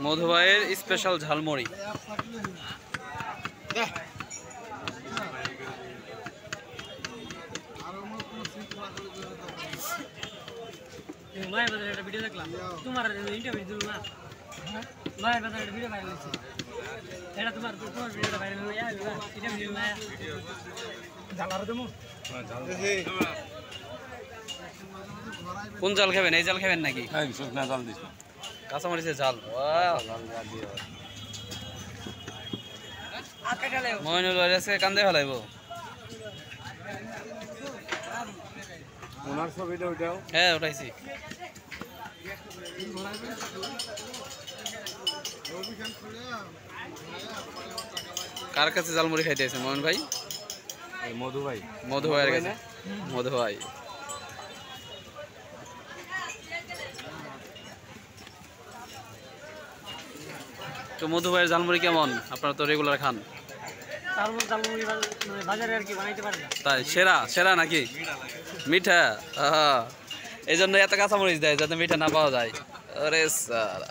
মধু ভাইয়ের special jhalmuri. Video দেখলাম তোমার ইন্টারভিউ দিল না লয়ের বাজারে একটা ভিডিও ভাইরাল হয়েছে এটা তোমার ভিডিওটা ভাইরাল হয়ে এটা ভিডিও না জালার দেবো কোন জাল খাবেন? এই জাল খাবেন নাকি? শুকনা জাল দিস কাঁচামরিচের জাল। মইনুল ভাই আজকে কান্দে ফেলাইব। ওনার ছবিটা ওইটাও হ্যাঁ উঠাইছি। কার কাছে জালমুড়ি খাইতে আছেন মোহন ভাই? মধু ভাই। মধু ভাইয়ের কাছে। মধু ভাই তো মধু ভাইয়ের ঝালমুড়ি কেমন? আপনারা তো রেগুলার খান। তাই সেরা সেরা নাকি? মিঠা। এই জন্য এত কাঁচামরিচ দেয় যাতে মিঠা না পাওয়া যায়। আরে স্যার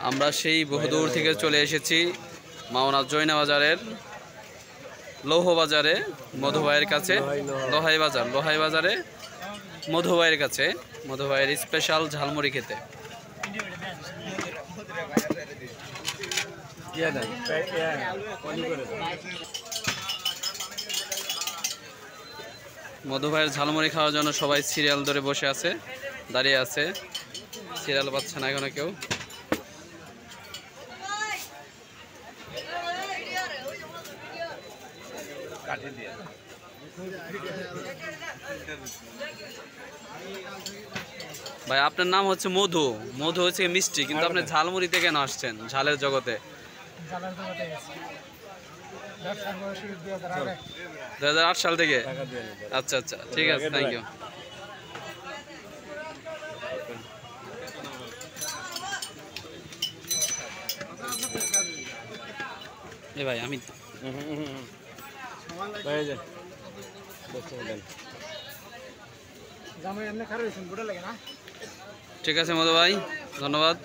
আমরা সেই বহুদূর থেকে চলে এসেছি মাওনা জয়না বাজারের লৌহবাজারে মধু ভাইয়ের কাছে। লোহাই বাজারে মধু ভাইয়ের কাছে মধু ভাইয়ের স্পেশাল ঝালমুড়ি খেতে। মধু ভাইয়ের ঝালমুড়ি খাওয়ার জন্য সবাই সিরিয়াল ধরে বসে আছে, দাঁড়িয়ে আছে। সিরিয়াল পাচ্ছে না এখনো কেউ। ভাই আপনার নাম হচ্ছে মধু, মধু হচ্ছে মিষ্টি, কিন্তু আপনি ঝালমুড়িতে কেন আসছেন? ঝালের জগতে 2008 সাল থেকে। আচ্ছা আচ্ছা ঠিক আছে, থ্যাংক ইউ। এ ভাই আমি ঠিক আছে মধু ভাই, ধন্যবাদ।